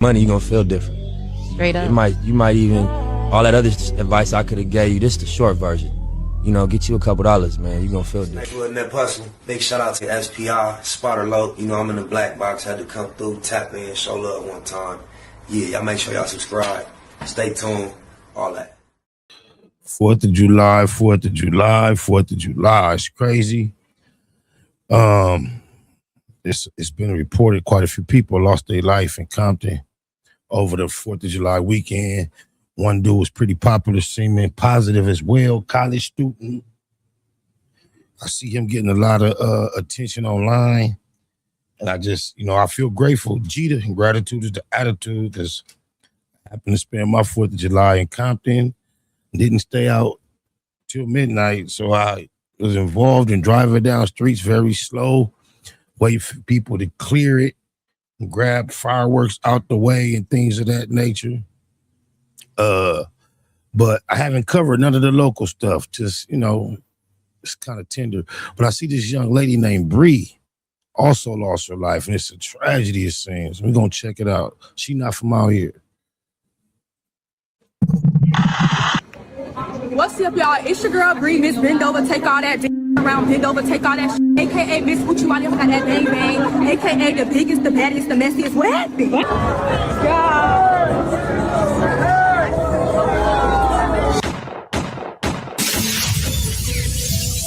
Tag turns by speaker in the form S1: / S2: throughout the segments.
S1: money, you're gonna feel different.
S2: Straight up.
S1: You might even, all that other advice I could have gave you, this the short version. You know, get you a couple dollars, man. You're gonna feel different.
S3: Net hustle. Big shout out to SPI, Spotter Low. You know, I'm in the black box. Had to come through, tap in, show love one time. Yeah, y'all make sure y'all subscribe. Stay tuned. All that.
S4: 4th of July, 4th of July, 4th of July. It's crazy. It's been reported quite a few people lost their life in Compton over the 4th of July weekend. One dude was pretty popular, seeming positive as well, college student. I see him getting a lot of attention online. And I just, I feel grateful. Jeter, and gratitude is the attitude, because I happened to spend my 4th of July in Compton. Didn't stay out till midnight, so I was involved in driving down streets very slow, wait for people to clear it, and grab fireworks out the way and things of that nature. But I haven't covered none of the local stuff. Just, it's kind of tender. But I see this young lady named Bree also lost her life, and it's a tragedy, it seems. We're going to check it out. She not from out here.
S5: What's up, y'all? It's your girl, Bree. Miss Bend Over, take all that around, bend over, take all that AKA Miss What You Want, got that bang bang, AKA the biggest, the baddest, the messiest. What happened?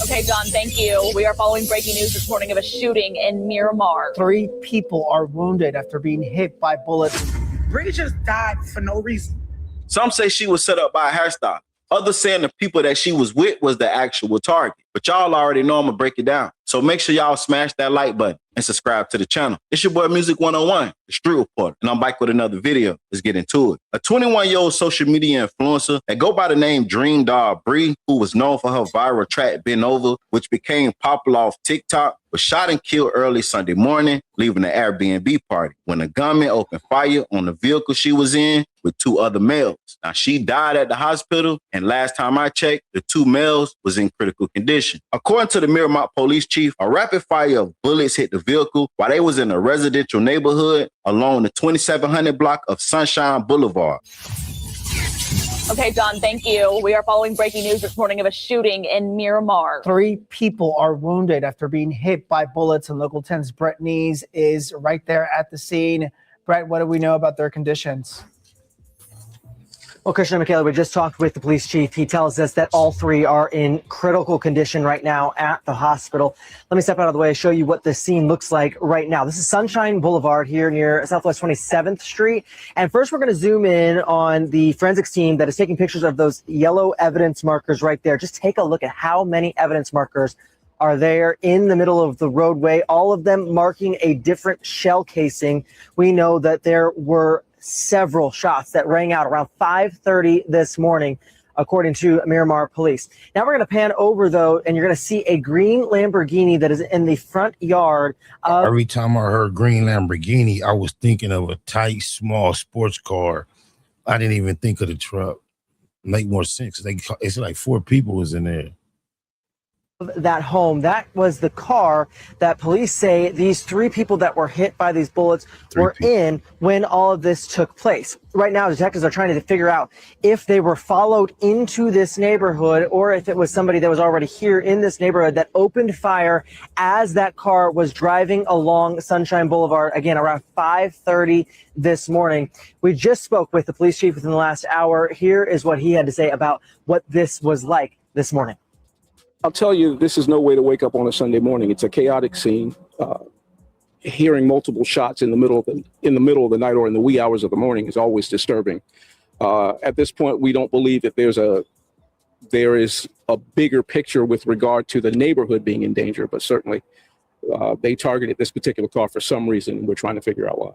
S6: Okay, John, thank you. We are following breaking news this morning of a shooting in Miramar.
S7: 3 people are wounded after being hit by bullets.
S8: Bree just died for no reason.
S9: Some say she was set up by a hairstyle. Others saying the people that she was with was the actual target. But y'all already know I'm going to break it down. So make sure y'all smash that like button and subscribe to the channel. It's your boy Music 101, the Street Reporter, and I'm back with another video. Let's get into it. A 21-year-old social media influencer that go by the name Dreamdoll Bree, who was known for her viral track Bend Over, which became popular off TikTok, was shot and killed early Sunday morning, leaving an Airbnb party when a gunman opened fire on the vehicle she was in with 2 other males. Now, she died at the hospital, and last time I checked, the 2 males was in critical condition. According to the Miramar police chief, a rapid fire of bullets hit the vehicle while they was in a residential neighborhood along the 2700 block of Sunshine Boulevard.
S6: Okay, John, thank you. We are following breaking news this morning of a shooting in Miramar.
S7: 3 people are wounded after being hit by bullets, and Local 10's Brett Nees is right there at the scene. Brett, what do we know about their conditions?
S10: Well, Christian and Michaela, we just talked with the police chief. He tells us that all 3 are in critical condition right now at the hospital. Let me step out of the way and show you what the scene looks like right now. This is Sunshine Boulevard here near Southwest 27th Street. And first, we're going to zoom in on the forensics team that is taking pictures of those yellow evidence markers right there. Just take a look at how many evidence markers are there in the middle of the roadway, all of them marking a different shell casing. We know that there were several shots that rang out around 5:30 this morning, according to Miramar police. Now we're going to pan over, though, and you're going to see a green Lamborghini that is in the front yard of...
S4: Every time I heard green Lamborghini, I was thinking of a tight, small sports car. I didn't even think of the truck. Make more sense. It's like 4 people was in there.
S10: That home, that was the car that police say these 3 people that were hit by these bullets were in when all of this took place. Right now, detectives are trying to figure out if they were followed into this neighborhood or if it was somebody that was already here in this neighborhood that opened fire as that car was driving along Sunshine Boulevard, again, around 5:30 this morning. We just spoke with the police chief within the last hour. Here is what he had to say about what this was like this morning.
S11: I'll tell you, this is no way to wake up on a Sunday morning. It's a chaotic scene. Hearing multiple shots in the middle of the night or in the wee hours of the morning is always disturbing. At this point, we don't believe that there is a bigger picture with regard to the neighborhood being in danger, but certainly they targeted this particular car for some reason, and we're trying to figure out why.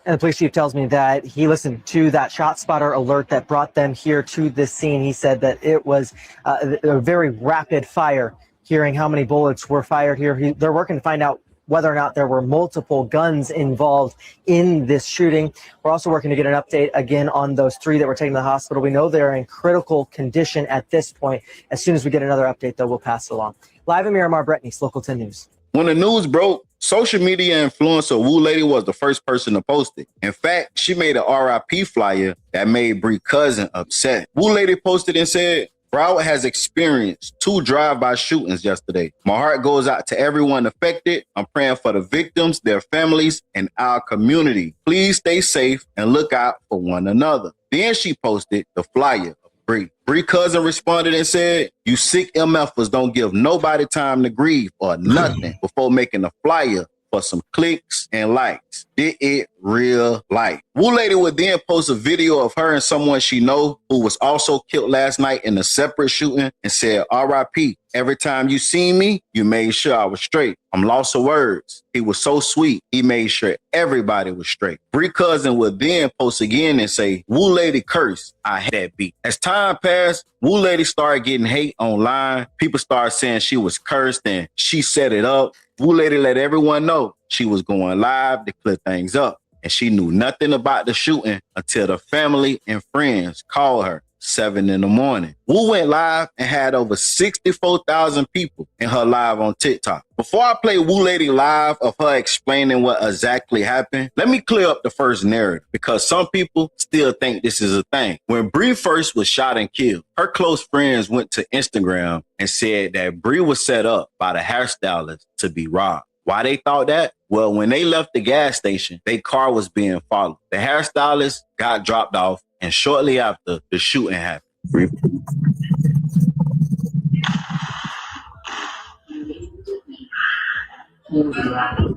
S10: And the police chief tells me that he listened to that shot spotter alert that brought them here to this scene. He said that it was a very rapid fire, hearing how many bullets were fired here. They're working to find out whether or not there were multiple guns involved in this shooting. We're also working to get an update again on those 3 that were taken to the hospital. We know they're in critical condition at this point. As soon as we get another update, though, we'll pass it along. Live in Miramar, Brett Nees, Local 10 News.
S9: When the news broke, social media influencer Woolady was the first person to post it. In fact, she made an RIP flyer that made Bree's cousin upset. Woolady posted and said, Broward has experienced 2 drive-by shootings yesterday. My heart goes out to everyone affected. I'm praying for the victims, their families, and our community. Please stay safe and look out for one another. Then she posted the flyer of Bree. Bree's cousin responded and said, you sick MFers don't give nobody time to grieve or nothing before making a flyer for some clicks and likes. Did it real life. Woolady would then post a video of her and someone she know who was also killed last night in a separate shooting and said, RIP. Every time you seen me, you made sure I was straight. I'm lost of words. He was so sweet. He made sure everybody was straight. Bree's cousin would then post again and say, Woolady curse. I had that beat. As time passed, Woolady started getting hate online. People started saying she was cursed and she set it up. Woolady let everyone know she was going live to clear things up. And she knew nothing about the shooting until the family and friends called her 7 in the morning. Woo went live and had over 64,000 people in her live on TikTok. Before I play Woolady live of her explaining what exactly happened, let me clear up the first narrative because some people still think this is a thing. When Bree first was shot and killed, her close friends went to Instagram and said that Bree was set up by the hairstylist to be robbed. Why they thought that? Well, when they left the gas station, their car was being followed. The hairstylist got dropped off, and shortly after, the shooting happened.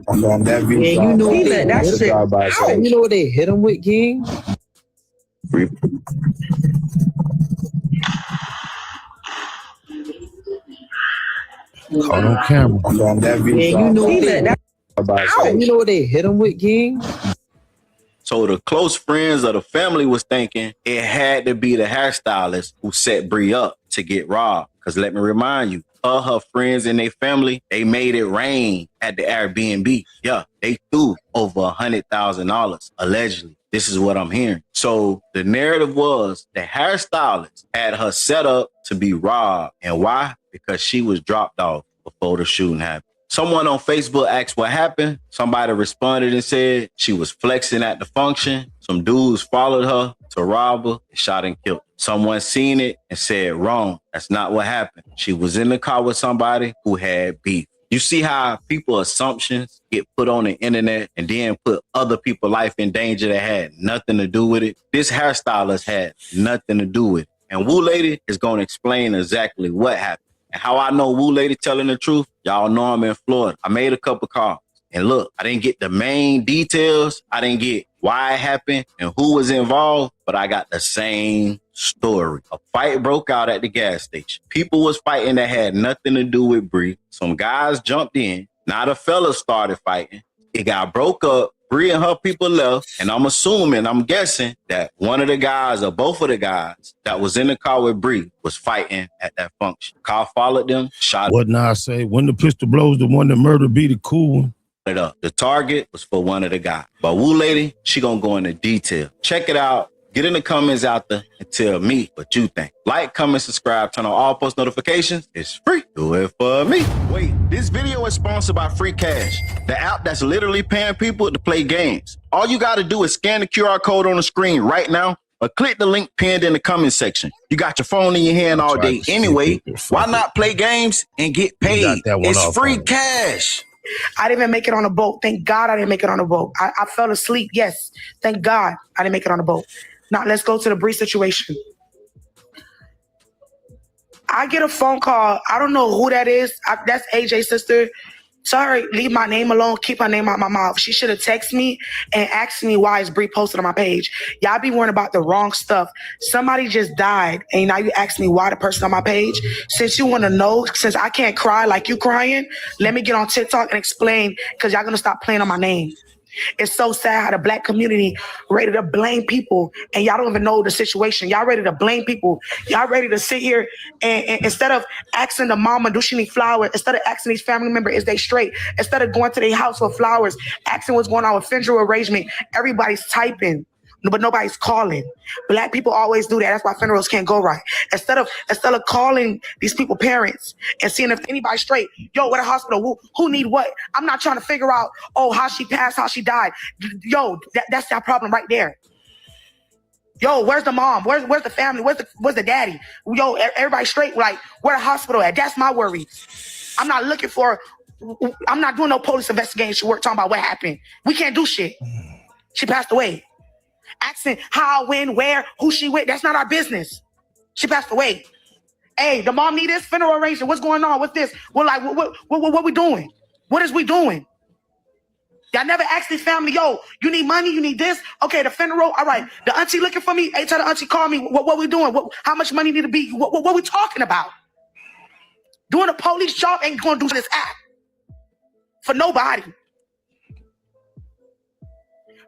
S2: On that view, you know you know what they hit him with, gang?
S4: Caught on camera.
S2: On that view, you know you know what they hit him with, gang?
S9: So the close friends of the family was thinking it had to be the hairstylist who set Bree up to get robbed. Because let me remind you, her friends and their family, they made it rain at the Airbnb. Yeah, they threw over $100,000, allegedly. This is what I'm hearing. So the narrative was the hairstylist had her set up to be robbed. And why? Because she was dropped off before the shooting happened. Someone on Facebook asked what happened. Somebody responded and said she was flexing at the function. Some dudes followed her to rob her and shot and killed her. Someone seen it and said, wrong. That's not what happened. She was in the car with somebody who had beef. You see how people's assumptions get put on the internet and then put other people's life in danger that had nothing to do with it? This hairstylist had nothing to do with it. And Woolady is going to explain exactly what happened. And how I know Woolady telling the truth, y'all know I'm in Florida. I made a couple calls. And look, I didn't get the main details. I didn't get why it happened and who was involved, but I got the same story. A fight broke out at the gas station. People was fighting that had nothing to do with Bree. Some guys jumped in. Now the fellas started fighting. It got broke up. Bree and her people left, and I'm guessing that one of the guys or both of the guys that was in the car with Bree was fighting at that function. Car followed them, shot.
S4: What now I say? When the pistol blows, the one that murdered be the cool one.
S9: It up. The target was for one of the guys. But Woolady, she gonna go into detail. Check it out. Get in the comments out there and tell me what you think. Like, comment, subscribe, turn on all post notifications. It's free. Do it for me. Wait, this video is sponsored by Free Cash, the app that's literally paying people to play games. All you got to do is scan the QR code on the screen right now or click the link pinned in the comment section. You got your phone in your hand all day anyway. Why not play games and get paid? It's Free Cash.
S8: I didn't even make it on a boat. Thank God I didn't make it on a boat. I fell asleep. Yes. Thank God I didn't make it on a boat. Now, let's go to the Bree situation. I get a phone call. I don't know who that is. That's AJ's sister. Sorry, leave my name alone. Keep my name out my mouth. She should have texted me and asked me why is Bree posted on my page. Y'all be worrying about the wrong stuff. Somebody just died, and now you ask me why the person on my page. Since you want to know, since I can't cry like you crying, let me get on TikTok and explain, because y'all going to stop playing on my name. It's so sad how the black community ready to blame people, and y'all don't even know the situation. Y'all ready to blame people. Y'all ready to sit here and instead of asking the mama, do she need flowers? Instead of asking these family members, is they straight? Instead of going to their house for flowers, asking what's going on with federal arrangement, everybody's typing. but nobody's calling. Black people always do that. That's why funerals can't go right. Instead of calling these people parents and seeing if anybody's straight, yo, what a hospital, who need what? I'm not trying to figure out, oh, how she passed, how she died. Yo, that's that problem right there. Yo, where's the mom? Where's the family? Where's the daddy? Yo, everybody straight, like, where the hospital at? That's my worry. I'm not doing no police investigation work talking about what happened. We can't do shit. She passed away. Asking how, when, where, who she with, that's not our business. She passed away. Hey, the mom need this funeral arrangement. What's going on? What's this? We're like, what we doing? What is we doing? Y'all never asked this family, yo, you need money, you need this? Okay, the funeral, all right. The auntie looking for me. Hey, tell the auntie, call me. What we doing? How much money need to be? What we talking about? Doing a police job ain't gonna do this act for nobody.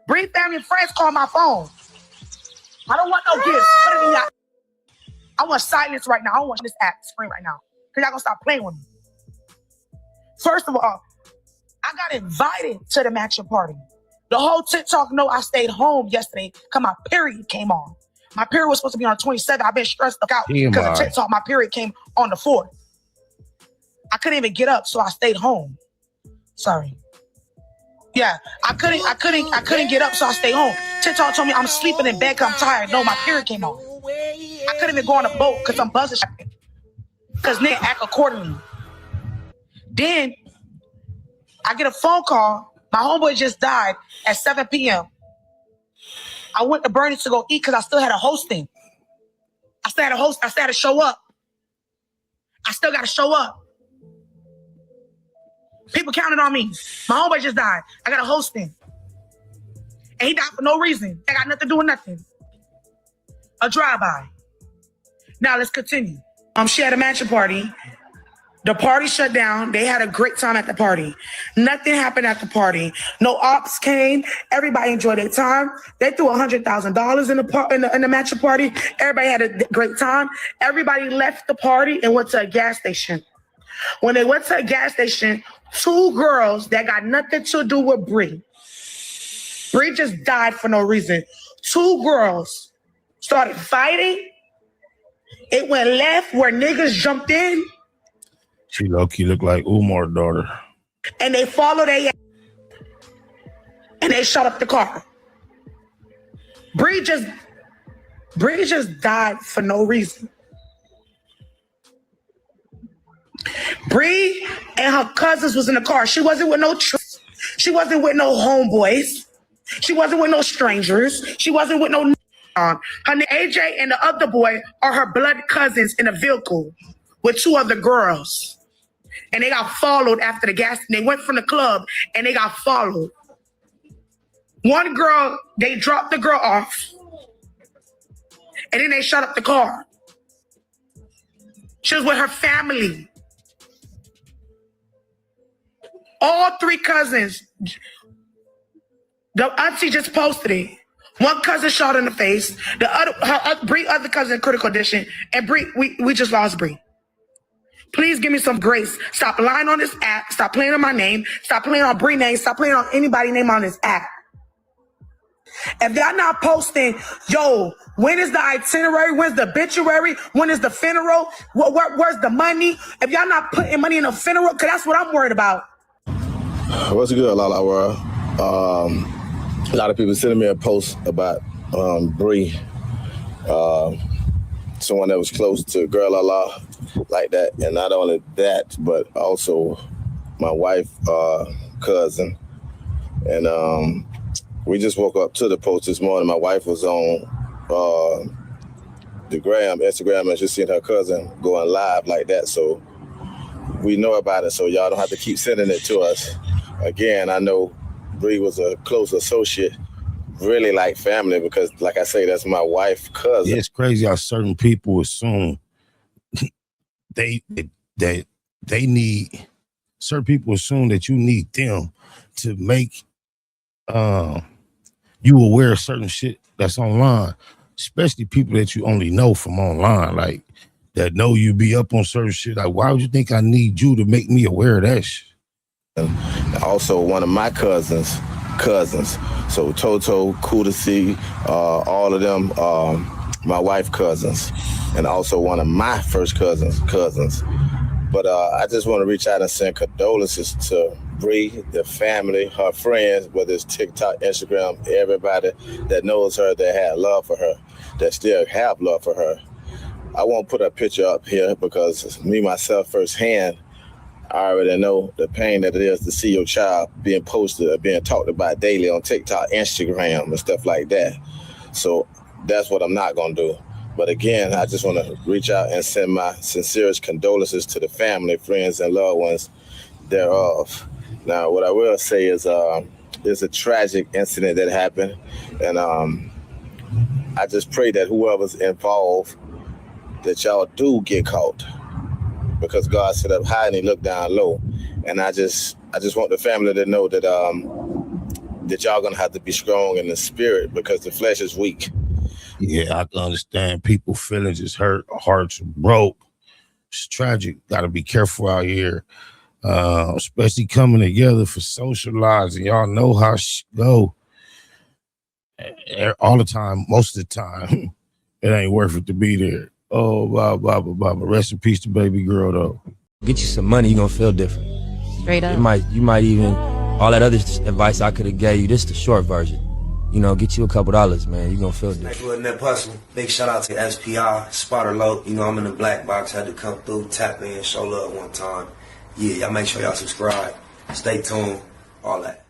S8: Bring family and friends, call my phone. I don't want no gifts. Put it in y'all. I want silence right now. I don't want this act screen right now. Because y'all gonna stop playing with me. First of all, I got invited to the matching party. The whole TikTok know I stayed home yesterday because my period came on. My period was supposed to be on the 27th. I've been stressed out because of TikTok. My period came on the 4th. I couldn't even get up, so I stayed home. Sorry. Yeah, I couldn't get up, so I stayed home. TikTok told me I'm sleeping in bed because I'm tired. No, my period came on. I couldn't even go on a boat because I'm buzzing. Because nigga act accordingly. Then I get a phone call. My homeboy just died at 7 p.m. I went to Bernie's to go eat because I still had a hosting. I still had to show up. I still got to show up. People counted on me. My homeboy just died. I got a hosting. And he died for no reason. I got nothing to do with nothing. A drive-by. Now let's continue. She had a mansion party. The party shut down. They had a great time at the party. Nothing happened at the party. No ops came. Everybody enjoyed their time. They threw $100,000 in the mansion party. Everybody had a great time. Everybody left the party and went to a gas station. When they went to a gas station, 2 girls that got nothing to do with Bree just died for no reason. 2 girls started fighting. It went left where niggas jumped in.
S4: She low-key looked like Umar's daughter.
S8: And they followed and they shot up the car. Bree just died for no reason. Bree and her cousins was in the car. She wasn't with no she wasn't with no homeboys. She wasn't with no strangers. She wasn't with no her AJ and the other boy are her blood cousins in a vehicle with 2 other girls. And they got followed after the gas. They went from the club and they got followed. One girl, they dropped the girl off. And then they shut up the car. She was with her family. All 3 cousins. The auntie just posted it. One cousin shot in the face. Bree other cousin in critical condition. And Bree, we just lost Bree. Please give me some grace. Stop lying on this app. Stop playing on my name. Stop playing on Bree name. Stop playing on anybody's name on this app. If y'all not posting, yo, when is the itinerary? When's the obituary? When is the funeral? Where's the money? If y'all not putting money in a funeral, because that's what I'm worried about.
S12: What's good, Lala World? A lot of people sending me a post about Bree, someone that was close to Girl Lala like that. And not only that, but also my wife, cousin. And we just woke up to the post this morning. My wife was on the Instagram, and she seen her cousin going live like that. So we know about it, so y'all don't have to keep sending it to us. Again, I know Bree was a close associate, really like family, because like I say, that's my wife's cousin.
S4: Yeah, it's crazy how certain people assume they need, certain people assume that you need them to make you aware of certain shit that's online, especially people that you only know from online, like that know you be up on certain shit. Like, why would you think I need you to make me aware of that shit?
S12: And also, one of my cousins cousins. So Toto, Kudasi, all of them, my wife cousins, and also one of my first cousins. But I just want to reach out and send condolences to Bree, the family, her friends, whether it's TikTok, Instagram, everybody that knows her, that had love for her, that still have love for her. I won't put a picture up here because me, myself, firsthand, I already know the pain that it is to see your child being posted or being talked about daily on TikTok, Instagram, and stuff like that. So that's what I'm not going to do. But again, I just want to reach out and send my sincerest condolences to the family, friends, and loved ones thereof. Now, what I will say is there's a tragic incident that happened, and I just pray that whoever's involved, that y'all do get caught, because God sit up high and he looked down low. And I just want the family to know that that y'all gonna have to be strong in the spirit, because the flesh is weak.
S4: Yeah, I can understand people's feelings is hurt, hearts broke. It's tragic. Got to be careful out here, especially coming together for socializing. Y'all know how go all the time, most of the time. It ain't worth it to be there. Oh, blah, blah, blah, blah. But rest in peace to baby girl, though.
S1: Get you some money, you're gonna feel different.
S13: Straight up.
S1: You might even, all that other advice I could have gave you, this the short version. You know, get you a couple dollars, man. You're gonna feel different.
S3: That personal. Big shout out to SPR, Spotter Low. You know, I'm in the black box. Had to come through, tap in, show love one time. Yeah, y'all make sure y'all subscribe. Stay tuned. All that.